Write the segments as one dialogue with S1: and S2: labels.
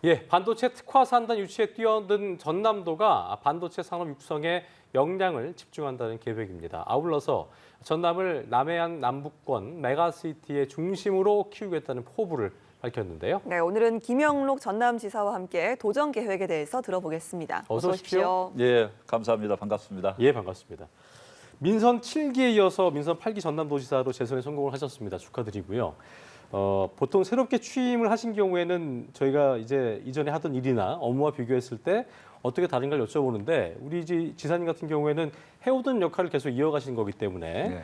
S1: 예, 반도체 특화 산단 유치에 뛰어든 전남도가 반도체 산업 육성에 역량을 집중한다는 계획입니다. 아울러서 전남을 남해안 남북권 메가시티의 중심으로 키우겠다는 포부를 밝혔는데요.
S2: 네, 오늘은 김영록 전남지사와 함께 도전 계획에 대해서 들어보겠습니다.
S1: 어서 오십시오.
S3: 예, 감사합니다. 반갑습니다.
S1: 예, 반갑습니다. 민선 7기에 이어서 민선 8기 전남도지사로 재선에 성공을 하셨습니다. 축하드리고요. 보통 새롭게 취임을 하신 경우에는 저희가 이제 이전에 하던 일이나 업무와 비교했을 때 어떻게 다른가를 여쭤보는데 우리 지사님 같은 경우에는 해오던 역할을 계속 이어가신 거기 때문에
S3: 네.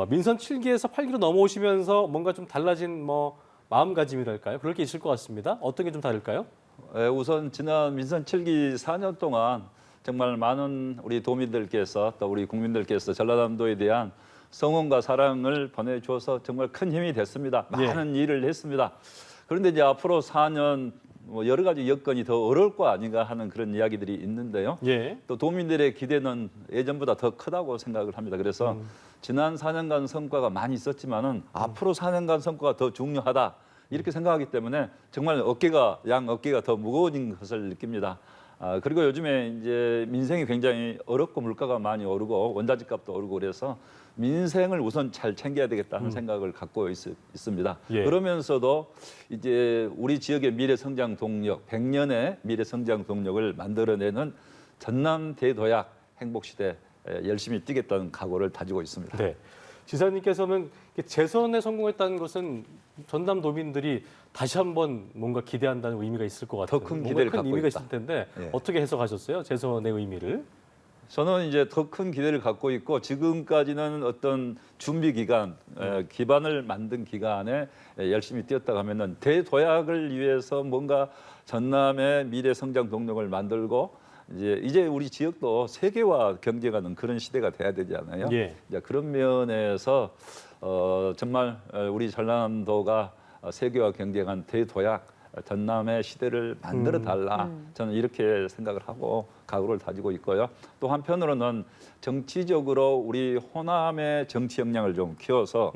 S1: 민선 7기에서 8기로 넘어오시면서 뭔가 좀 달라진 마음가짐이랄까요? 그럴 게 있을 것 같습니다. 어떤 게 좀 다를까요?
S3: 우선 지난 민선 7기 4년 동안 정말 많은 우리 도민들께서 또 우리 국민들께서 전라남도에 대한 성원과 사랑을 보내주어서 정말 큰 힘이 됐습니다. 많은 일을 했습니다. 그런데 이제 앞으로 4년 여러 가지 여건이 더 어려울 거 아닌가 하는 그런 이야기들이 있는데요.
S1: 예.
S3: 또 도민들의 기대는 예전보다 더 크다고 생각을 합니다. 그래서 지난 4년간 성과가 많이 있었지만은 앞으로 4년간 성과가 더 중요하다. 이렇게 생각하기 때문에 정말 양 어깨가 더 무거워진 것을 느낍니다. 그리고 요즘에 이제 민생이 굉장히 어렵고 물가가 많이 오르고 원자재 값도 오르고 그래서 민생을 우선 잘 챙겨야 되겠다는 생각을 갖고 있습니다.
S1: 예.
S3: 그러면서도 이제 우리 지역의 미래 성장 동력, 100년의 미래 성장 동력을 만들어내는 전남 대도약 행복 시대 열심히 뛰겠다는 각오를 다지고 있습니다.
S1: 네. 지사님께서는 재선에 성공했다는 것은 전남 도민들이 다시 한번 뭔가 기대한다는 의미가 있을 것 같아요.
S3: 더 큰 기대를 갖고
S1: 의미가
S3: 있다.
S1: 있을 텐데
S3: 예.
S1: 어떻게 해석하셨어요? 재선의 의미를?
S3: 저는 이제 더 큰 기대를 갖고 있고 지금까지는 어떤 준비 기간, 기반을 만든 기간에 열심히 뛰었다고 하면은 대도약을 위해서 뭔가 전남의 미래 성장 동력을 만들고 이제 우리 지역도 세계화 경쟁하는 그런 시대가 돼야 되잖아요.
S1: 예.
S3: 이제 그런 면에서 정말 우리 전남도가 세계화 경쟁한 대도약 전남의 시대를 만들어 달라. 저는 이렇게 생각을 하고 각오를 다지고 있고요. 또 한편으로는 정치적으로 우리 호남의 정치 역량을 좀 키워서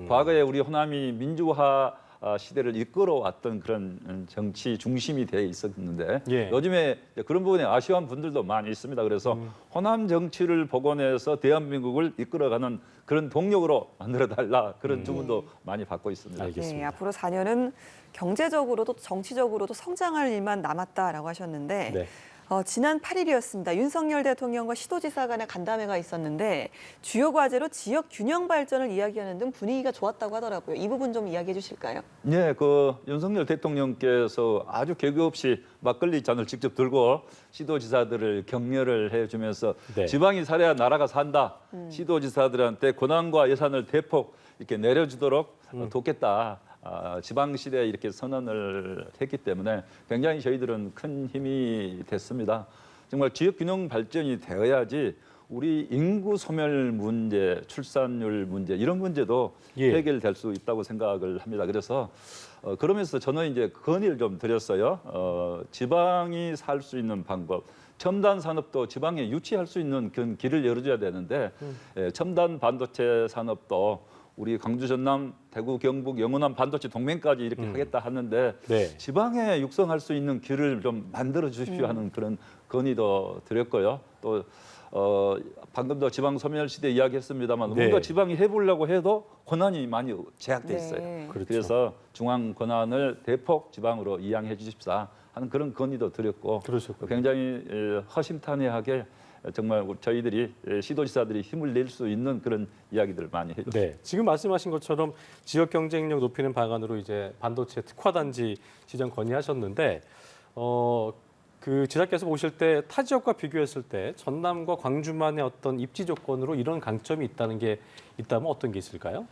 S3: 과거에 우리 호남이 민주화 시대를 이끌어왔던 그런 정치 중심이 돼 있었는데
S1: 예.
S3: 요즘에 그런 부분에 아쉬운 분들도 많이 있습니다. 그래서 호남 정치를 복원해서 대한민국을 이끌어가는 그런 동력으로 만들어 달라 그런 주문도 많이 받고 있습니다.
S1: 알겠습니다.
S2: 네, 앞으로 4년은 경제적으로도 정치적으로도 성장할 일만 남았다라고 하셨는데
S1: 네.
S2: 지난 8일이었습니다. 윤석열 대통령과 시도지사 간의 간담회가 있었는데 주요 과제로 지역 균형 발전을 이야기하는 등 분위기가 좋았다고 하더라고요. 이 부분 좀 이야기해 주실까요?
S3: 네, 윤석열 대통령께서 아주 개그 없이 막걸리 잔을 직접 들고 시도지사들을 격려를 해주면서
S1: 네.
S3: 지방이 살아야 나라가 산다. 시도지사들한테 권한과 예산을 대폭 이렇게 내려주도록 돕겠다. 지방시대에 이렇게 선언을 했기 때문에 굉장히 저희들은 큰 힘이 됐습니다. 정말 지역균형 발전이 되어야지 우리 인구 소멸 문제, 출산율 문제 이런 문제도
S1: 예.
S3: 해결될 수 있다고 생각을 합니다. 그래서 그러면서 저는 이제 건의를 좀 드렸어요. 지방이 살 수 있는 방법. 첨단 산업도 지방에 유치할 수 있는 그런 길을 열어줘야 되는데 첨단 반도체 산업도 우리 광주, 전남, 대구, 경북, 영호남 반도체 동맹까지 이렇게 하겠다 하는데
S1: 네.
S3: 지방에 육성할 수 있는 길을 좀 만들어 주십시오 하는 그런 건의도 드렸고요. 또 방금도 지방 소멸 시대 이야기했습니다만
S1: 네.
S3: 뭔가 지방이 해보려고 해도 권한이 많이 제약돼 있어요.
S2: 네.
S1: 그렇죠.
S3: 그래서 중앙 권한을 대폭 지방으로 이양해 주십사 하는 그런 건의도 드렸고
S1: 그러셨군요.
S3: 굉장히 허심탄회하게 정말 저희들이 시도지사들이 힘을 낼 수 있는 그런 이야기들을 많이 해줬습니다.
S1: 네, 지금 말씀하신 것처럼 지역 경쟁력 높이는 방안으로 이제 반도체 특화단지 지정 건의하셨는데 그 지사께서 보실 때 타 지역과 비교했을 때 전남과 광주만의 어떤 입지 조건으로 이런 강점이 있다는 게 있다면 어떤 게 있을까요?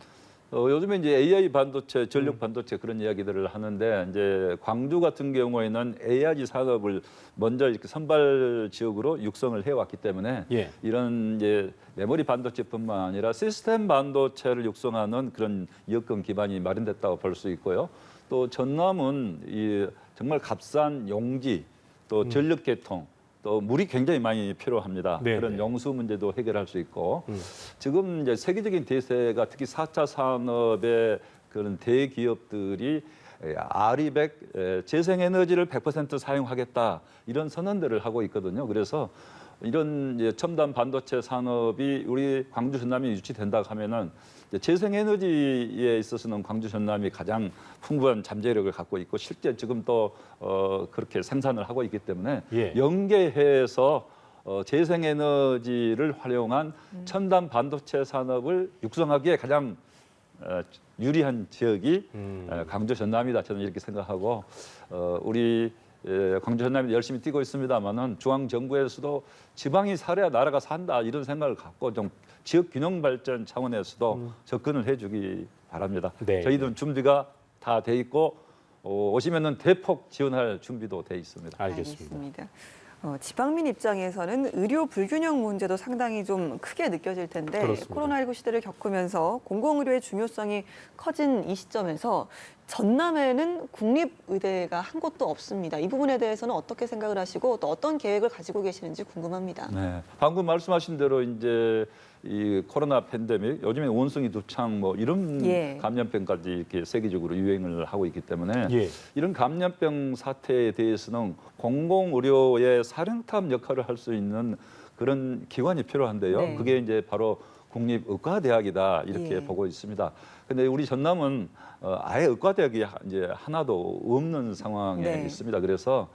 S3: 요즘에 이제 AI 반도체, 전력 반도체 그런 이야기들을 하는데 이제 광주 같은 경우에는 AI 산업을 먼저 이렇게 선발 지역으로 육성을 해왔기 때문에
S1: 예.
S3: 이런 이제 메모리 반도체뿐만 아니라 시스템 반도체를 육성하는 그런 여건 기반이 마련됐다고 볼 수 있고요. 또 전남은 정말 값싼 용지, 또 전력 개통, 또 물이 굉장히 많이 필요합니다.
S1: 네,
S3: 그런
S1: 네.
S3: 용수 문제도 해결할 수 있고 지금 이제 세계적인 대세가 특히 4차 산업의 그런 대기업들이 아리백 재생에너지를 100% 사용하겠다 이런 선언들을 하고 있거든요. 그래서 이런 이제 첨단 반도체 산업이 우리 광주 전남이 유치된다 하면은 이제 재생에너지에 있어서는 광주 전남이 가장 풍부한 잠재력을 갖고 있고 실제 지금 또 그렇게 생산을 하고 있기 때문에
S1: 예.
S3: 연계해서 재생에너지를 활용한 첨단 반도체 산업을 육성하기에 가장 유리한 지역이 광주 전남이다. 저는 이렇게 생각하고 우리 광주 전남이 열심히 뛰고 있습니다만은 중앙 정부에서도 지방이 살아야 나라가 산다 이런 생각을 갖고 좀 지역 균형 발전 차원에서도 접근을 해주기 바랍니다.
S1: 네.
S3: 저희들은 준비가 다 돼 있고 오시면은 대폭 지원할 준비도 돼 있습니다.
S1: 알겠습니다.
S2: 지방민 입장에서는 의료 불균형 문제도 상당히 좀 크게 느껴질 텐데
S1: 그렇습니다.
S2: 코로나19 시대를 겪으면서 공공의료의 중요성이 커진 이 시점에서 전남에는 국립의대가 한 곳도 없습니다. 이 부분에 대해서는 어떻게 생각을 하시고 또 어떤 계획을 가지고 계시는지 궁금합니다.
S3: 네, 방금 말씀하신 대로 이제 이 코로나 팬데믹, 요즘에 원숭이 두창 뭐 이런
S2: 예.
S3: 감염병까지 이렇게 세계적으로 유행을 하고 있기 때문에
S1: 예.
S3: 이런 감염병 사태에 대해서는 공공의료의 사령탑 역할을 할 수 있는 그런 기관이 필요한데요.
S2: 네.
S3: 그게 이제 바로 국립의과대학이다 이렇게
S2: 예.
S3: 보고 있습니다. 근데 우리 전남은 아예 의과대학이 이제 하나도 없는 상황에
S2: 네.
S3: 있습니다. 그래서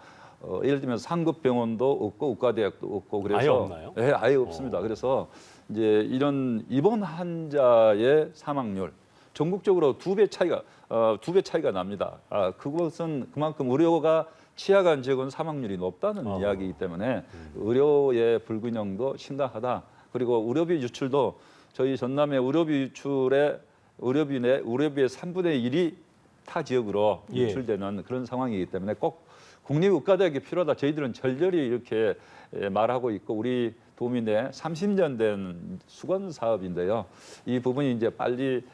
S3: 예를 들면 상급병원도 없고 의과대학도 없고 그래서
S1: 아예 없나요?
S3: 네, 아예 없습니다. 그래서 이제 이런 입원 환자의 사망률 전국적으로 두 배 차이가 납니다. 그것은 그만큼 의료가 취약한 지역은 사망률이 높다는 이야기이기 때문에 의료의 불균형도 심각하다. 그리고 의료비 유출도 저희 전남의 의료비 유출의 의료비의 3분의 1이 타 지역으로
S1: 예.
S3: 유출되는 그런 상황이기 때문에 꼭 국립의과대학이 필요하다. 저희들은 절절히 이렇게 말하고 있고 우리 도민의 30년 된 수건 사업인데요. 이 부분이 이제 빨리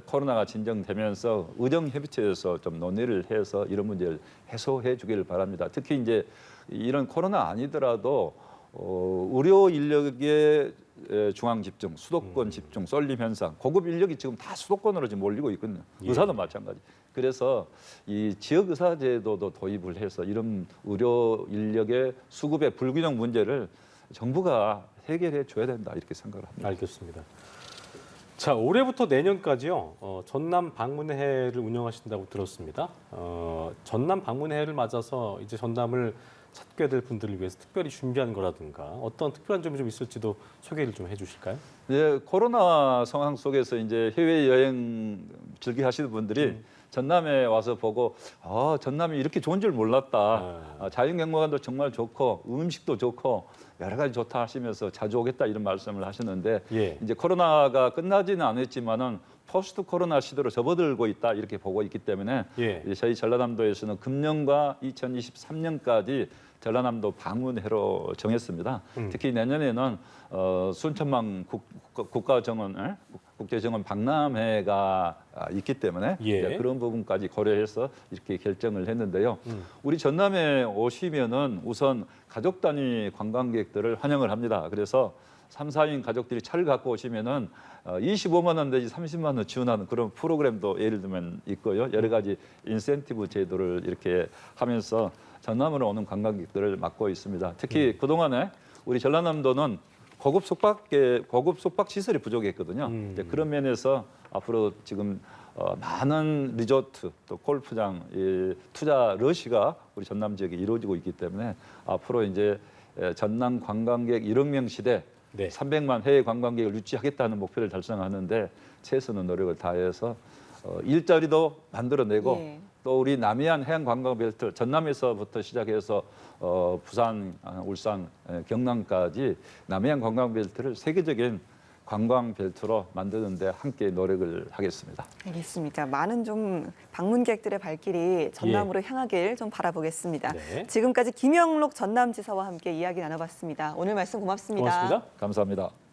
S3: 코로나가 진정되면서 의정협의체에서 좀 논의를 해서 이런 문제를 해소해 주기를 바랍니다. 특히 이제 이런 코로나 아니더라도 의료 인력의 중앙 집중, 수도권 집중, 쏠림 현상, 고급 인력이 지금 다 수도권으로 지금 몰리고 있거든요.
S1: 예.
S3: 의사도 마찬가지. 그래서 이 지역 의사 제도도 도입을 해서 이런 의료 인력의 수급의 불균형 문제를 정부가 해결해 줘야 된다 이렇게 생각을 합니다.
S1: 알겠습니다. 자, 올해부터 내년까지요. 전남 방문회를 운영하신다고 들었습니다. 전남 방문회를 맞아서 이제 전남을 찾게 될 분들을 위해서 특별히 준비한 거라든가 어떤 특별한 점이 좀 있을지도 소개를 좀 해주실까요?
S3: 예, 코로나 상황 속에서 이제 해외 여행 즐겨 하시는 분들이 전남에 와서 보고 전남이 이렇게 좋은 줄 몰랐다. 자연경관도 정말 좋고 음식도 좋고 여러 가지 좋다 하시면서 자주 오겠다 이런 말씀을 하셨는데
S1: 예.
S3: 이제 코로나가 끝나지는 않았지만은 포스트 코로나 시대로 접어들고 있다 이렇게 보고 있기 때문에
S1: 예.
S3: 이제 저희 전라남도에서는 금년과 2023년까지 전라남도 방문회로 정했습니다. 특히 내년에는 순천망 국가정원, 국제정원 박람회가 있기 때문에
S1: 예.
S3: 이제 그런 부분까지 고려해서 이렇게 결정을 했는데요. 우리 전남에 오시면은 우선 가족 단위 관광객들을 환영을 합니다. 그래서 3, 4인 가족들이 차를 갖고 오시면은 25만 원 내지 30만 원 지원하는 그런 프로그램도 예를 들면 있고요. 여러 가지 인센티브 제도를 이렇게 하면서 전남으로 오는 관광객들을 막고 있습니다. 특히 그동안에 우리 전라남도는 고급 숙박 시설이 부족했거든요. 이제 그런 면에서 앞으로 지금 많은 리조트 또 골프장 투자 러시가 우리 전남 지역에 이루어지고 있기 때문에 앞으로 이제 전남 관광객 1억 명 시대
S1: 네.
S3: 300만 해외 관광객을 유치하겠다는 목표를 달성하는데 최선의 노력을 다해서 일자리도 만들어내고
S2: 예.
S3: 또 우리 남해안 해안 관광벨트 전남에서부터 시작해서 부산, 울산, 경남까지 남해안 관광벨트를 세계적인 관광벨트로 만드는 데 함께 노력을 하겠습니다.
S2: 알겠습니다. 많은 좀 방문객들의 발길이 전남으로 향하길 좀 바라보겠습니다.
S1: 네.
S2: 지금까지 김영록 전남지사와 함께 이야기 나눠봤습니다. 오늘 말씀 고맙습니다.
S1: 고맙습니다.
S3: 감사합니다.